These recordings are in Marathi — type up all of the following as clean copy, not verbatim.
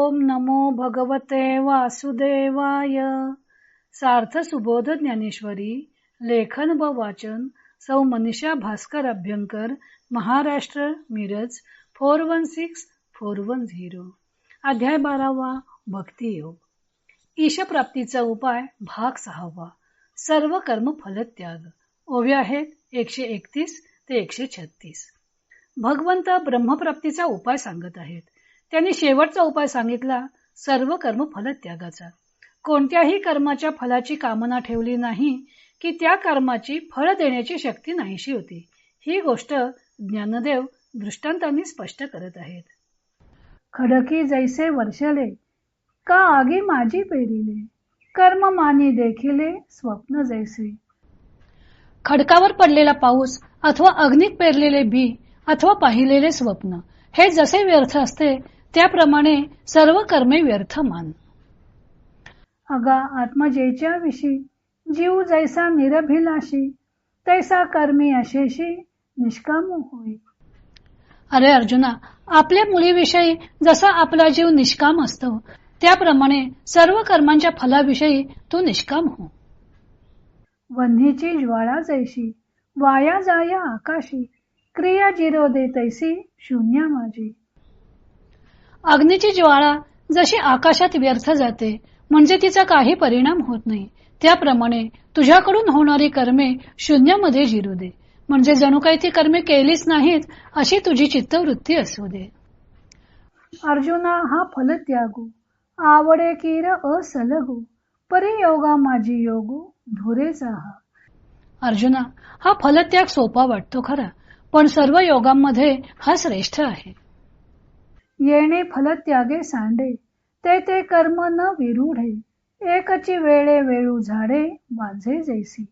ओम नमो भगवते वासुदेवाय. सार्थ सुबोध ज्ञानेश्वरी. लेखन व वाचन सौ मनीषा भास्कर अभ्यंकर, महाराष्ट्र, मिरज 416410. अध्याय 12वा. भक्ती योग. ईशप्राप्तीचा उपाय भाग 6वा. सर्व कर्म फलत्याग. ओव्या आहेत 131 ते 136. भगवंत ब्रह्मप्राप्तीचा उपाय सांगत आहेत. त्यांनी शेवटचा उपाय सांगितला, सर्व कर्म फलत्यागाचा. कोणत्याही कर्माच्या फलाची कामना ठेवली नाही की त्या कर्माची फळ देण्याची शक्ती नाहीशी होती. ही गोष्ट ज्ञानदेव दृष्टांतांनी स्पष्ट करत आहेत. खडकी जैसे वर्षले का आगी माझी पेरिले, कर्म मानी देखिले स्वप्न जैसे. खडकावर पडलेला पाऊस अथवा अग्नीत पेरलेले बी अथवा पाहिलेले स्वप्न हे जसे व्यर्थ असते त्याप्रमाणे सर्व कर्मे व्यर्थ मान. अगा आत्मजेच्या विषयी जीव जैसा निरभिलाशी, तैसा कर्मी अशेशी निष्काम होई. अरे अर्जुना, आपल्या मुलीविषयी जसा आपला जीव निष्काम असतो त्याप्रमाणे सर्व कर्मांच्या फलाविषयी तू निष्काम हो. वन्हीची ज्वाळा जैशी वाया जाया आकाशी, क्रिया जिरो दे तैसी शून्य माझी. अग्नीची ज्वाळा जशी आकाशात व्यर्थ जाते म्हणजे तिचा काही परिणाम होत नाही, त्याप्रमाणे तुझ्याकडून होणारी कर्मे शून्यामध्ये जिरू दे, म्हणजे जणू काही ती कर्मे केलीच नाहीत अशी तुझी चित्तवृत्ती असू दे. अर्जुना हा फल त्यागू, आवडे कीर असलगू, परियोगा माझी योगू धुरेचा हा. अर्जुना, हा फलत्याग सोपा वाटतो खरा, पण सर्व योगांमध्ये हा श्रेष्ठ आहे. येणे फलत्यागे सांडे, ते ते कर्म न विरूढे, एकची वेळे वेळू झाडे माझे जैसी.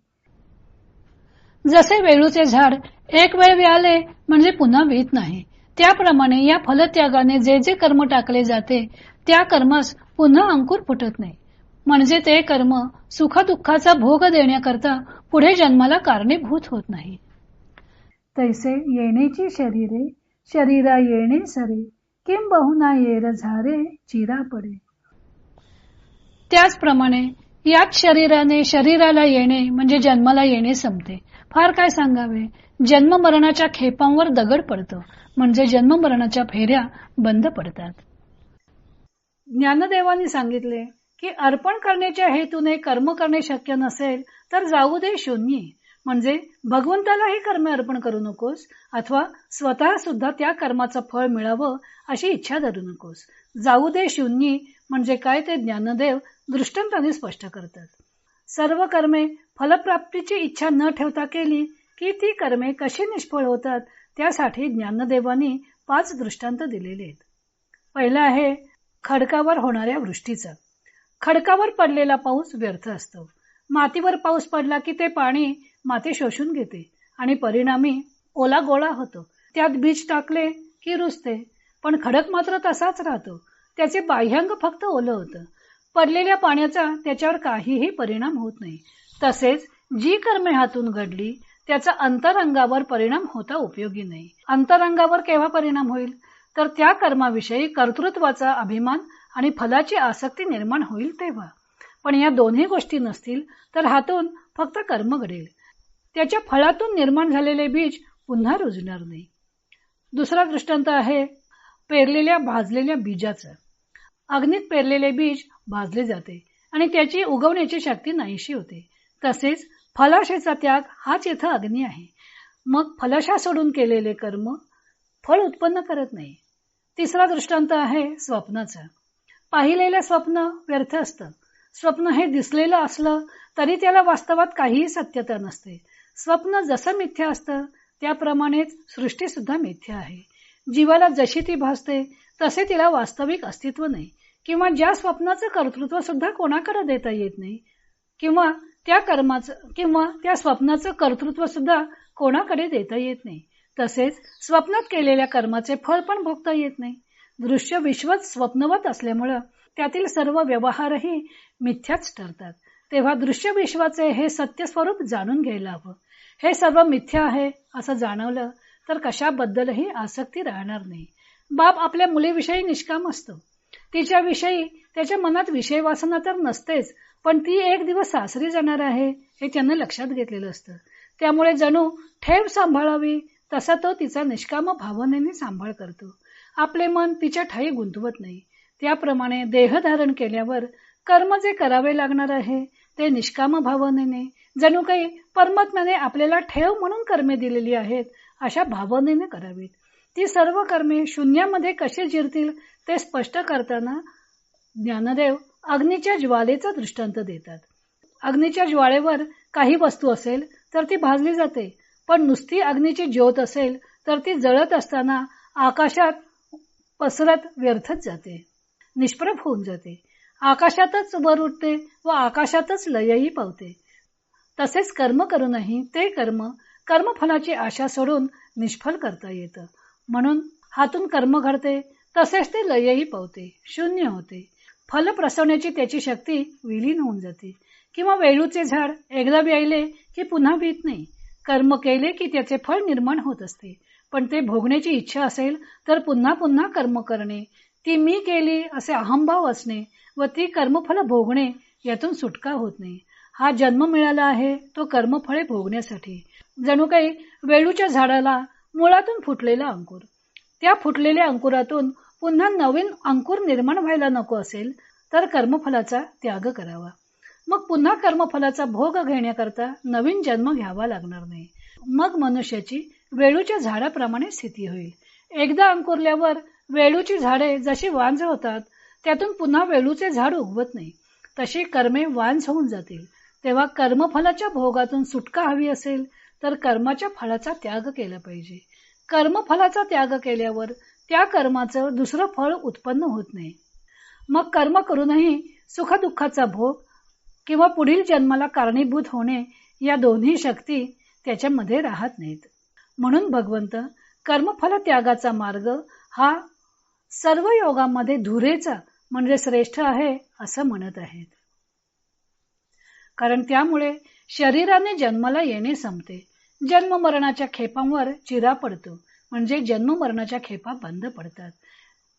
जसे वेळूचे झाड एक वेळ व्याले म्हणजे पुन्हा वीत नाही, त्याप्रमाणे या फलत्यागाने जे जे कर्म टाकले जाते त्या कर्मास पुन्हा अंकुर फुटत नाही, म्हणजे ते कर्म सुखदुःखाचा भोग देण्याकरता पुढे जन्माला कारणीभूत होत नाही. तैसे येणेची शरीरे, शरीरा येणे सरे, किंबहुना येर झारे चिरा पडे. त्याचप्रमाणे याच शरीराने शरीराला येणे म्हणजे जन्माला येणे संपते. फार काय सांगावे, जन्म मरणाच्या खेपांवर दगड पडतो, म्हणजे जन्म मरणाच्या फेऱ्या बंद पडतात. ज्ञानदेवांनी सांगितले की अर्पण करण्याच्या हेतूने कर्म करणे शक्य नसेल तर जाऊ दे शून्य, म्हणजे भगवंतालाही कर्म अर्पण करू नकोस अथवा स्वतः सुद्धा त्या कर्माचं फळ मिळावं अशी इच्छा धरू नकोस. जाऊ दे शून्य म्हणजे काय ते ज्ञानदेव दृष्टांतांनी स्पष्ट करतात. सर्व कर्मे फलप्राप्तीची इच्छा न ठेवता केली की ती कर्मे कशी निष्फळ होतात त्यासाठी ज्ञानदेवांनी 5 दृष्टांत दिलेले आहेत. पहिला आहे खडकावर होणाऱ्या वृष्टीचा. खडकावर पडलेला पाऊस व्यर्थ असतो. मातीवर पाऊस पडला की ते पाणी माती शोषून घेते आणि परिणामी ओला गोळा होतो. त्यात बीज टाकले की रुजते, पण खडक मात्र तसाच राहतो. त्याचे बाह्यांग फक्त ओलं होतं. पडलेल्या पाण्याचा त्याच्यावर काहीही परिणाम होत नाही. तसेच जी कर्मे हातून घडली त्याचा अंतरंगावर परिणाम होता उपयोगी नाही. अंतरंगावर केव्हा परिणाम होईल तर त्या कर्माविषयी कर्तृत्वाचा अभिमान आणि फलाची आसक्ती निर्माण होईल तेव्हा. पण या दोन्ही गोष्टी नसतील तर हातून फक्त कर्म घडेल, त्याच्या फळातून निर्माण झालेले बीज पुन्हा रुजणार नाही. दुसरा दृष्टांत आहे पेरलेल्या भाजलेल्या बीजाचा. अग्नीत पेरलेले बीज भाजले जाते आणि त्याची उगवण्याची शक्ती नाहीशी होते. तसेच फलाशेचा त्याग हाच येथे अग्नी आहे. मग फलाशा सोडून केलेले कर्म फळ उत्पन्न करत नाही. तिसरा दृष्टांत आहे स्वप्नाचा. पाहिलेलं स्वप्न व्यर्थ असतं. स्वप्न हे दिसलेलं असलं तरी त्याला वास्तवात काहीही सत्यता नसते. स्वप्न जसं मिथ्या असतं त्याप्रमाणेच सृष्टी सुद्धा मिथ्या आहे. जीवाला जशी ती भासते तसे तिला वास्तविक अस्तित्व नाही, किंवा ज्या स्वप्नाचं कर्तृत्व सुद्धा कोणाकडे देता येत नाही, किंवा त्या स्वप्नाचं कर्तृत्व सुद्धा कोणाकडे देता येत नाही. तसेच स्वप्नात केलेल्या कर्माचे फळ पण भोगता येत नाही. दृश्य विश्वच स्वप्नवत असल्यामुळं त्यातील सर्व व्यवहारही मिथ्याच ठरतात. तेव्हा दृश्य विश्वाचे हे सत्य स्वरूप जाणून घ्यायला हवं. हे सर्व मिथ्या आहे असं जाणवलं तर कशाबद्दलही आसक्ती राहणार नाही. बाप आपल्या मुलीविषयी निष्काम असतो. तिच्याविषयी त्याच्या मनात विषय वासना तर नसतेच, पण ती एक दिवस सासरी जाणार आहे हे त्यानं लक्षात घेतलेलं असतं. त्यामुळे जणू ठेव सांभाळावी तसा तो तिचा निष्काम भावनेने सांभाळ करतो. आपले मन तिच्या ठाई गुंतवत नाही. त्याप्रमाणे देह धारण केल्यावर कर्म जे करावे लागणार आहे ते निष्काम भावनेने, जणू काही परमात्म्याने आपल्याला ठेव म्हणून कर्मे दिलेली आहेत अशा भावनेने करावीत. ती सर्व कर्मे शून्यामध्ये कसे जिरतील ते स्पष्ट करताना ज्ञानदेव अग्नीच्या ज्वालेचा दृष्टांत देतात. अग्नीच्या ज्वाळेवर काही वस्तू असेल तर ती भाजली जाते, पण नुसती अग्नीची ज्योत असेल तर ती जळत असताना आकाशात पसरत व्यर्थच जाते, निष्प्रभ होऊन जाते. आकाशातच वर उठते व आकाशातच लयही पावते. तसेच कर्म करूनही ते कर्मफलाची आशा सोडून निष्फल करता येतं. म्हणून हातून कर्म घडते तसेच ते लयही पावते, शून्य होते. फल प्रसवण्याची त्याची शक्ती विलीन होऊन जाते. किंवा वेळूचे झाड एकदा व्यायले की पुन्हा बीत नाही. कर्म केले की त्याचे फळ निर्माण होत असते, पण ते भोगण्याची इच्छा असेल तर पुन्हा पुन्हा कर्म करणे, ती मी केली असे अहंभाव असणे व ती कर्मफल भोगणे यातून सुटका होत नाही. हा जन्म मिळाला आहे तो कर्मफळे भोगण्यासाठी. जणू काही वेळूच्या झाडाला मुळातून फुटलेला अंकुर, त्या फुटलेल्या अंकुरातून पुन्हा नवीन अंकुर निर्माण व्हायला नको असेल तर कर्मफलाचा त्याग करावा. मग पुन्हा कर्मफलाचा भोग घेण्याकरता नवीन जन्म घ्यावा लागणार नाही. मग मनुष्याची वेळूच्या झाडाप्रमाणे स्थिती होईल. एकदा अंकुरल्यावर वेळूची झाडे जशी वांझ होतात त्यातून पुन्हा वेळूचे झाड उगवत नाही, तशी कर्मे वांझ होऊन जातील. तेव्हा कर्मफलाच्या भोगातून सुटका हवी असेल तर कर्माच्या फळाचा त्याग केला पाहिजे. कर्मफलाचा त्याग केल्यावर त्या कर्माचं दुसरं फळ उत्पन्न होत नाही. मग कर्म करूनही सुखदुःखाचा भोग किंवा पुढील जन्माला कारणीभूत होणे या दोन्ही शक्ती त्याच्यामध्ये राहत नाहीत. म्हणून भगवंत कर्मफल त्यागाचा मार्ग हा सर्व योगामध्ये धुरेचा म्हणजे श्रेष्ठ आहे असं म्हणत आहेत. कारण त्यामुळे शरीराने जन्माला येणे संपते. जन्म मरणाच्या खेपांवर चिरा पडतो, म्हणजे जन्म मरणाच्या खेपा बंद पडतात.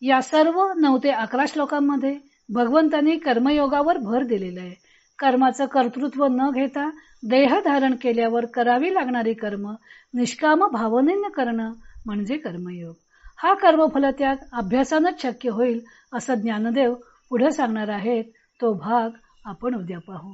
या सर्व 9 ते 11 श्लोकांमध्ये भगवंतांनी कर्मयोगावर भर दिलेला आहे. कर्माचं कर्तृत्व न घेता देह धारण केल्यावर करावी लागणारी कर्म निष्काम भावनेने करणं म्हणजे कर्मयोग. हा कर्मफल त्याग अभ्यासानंच शक्य होईल असं ज्ञानदेव पुढे सांगणार आहेत. तो भाग आपण उद्या पाहू.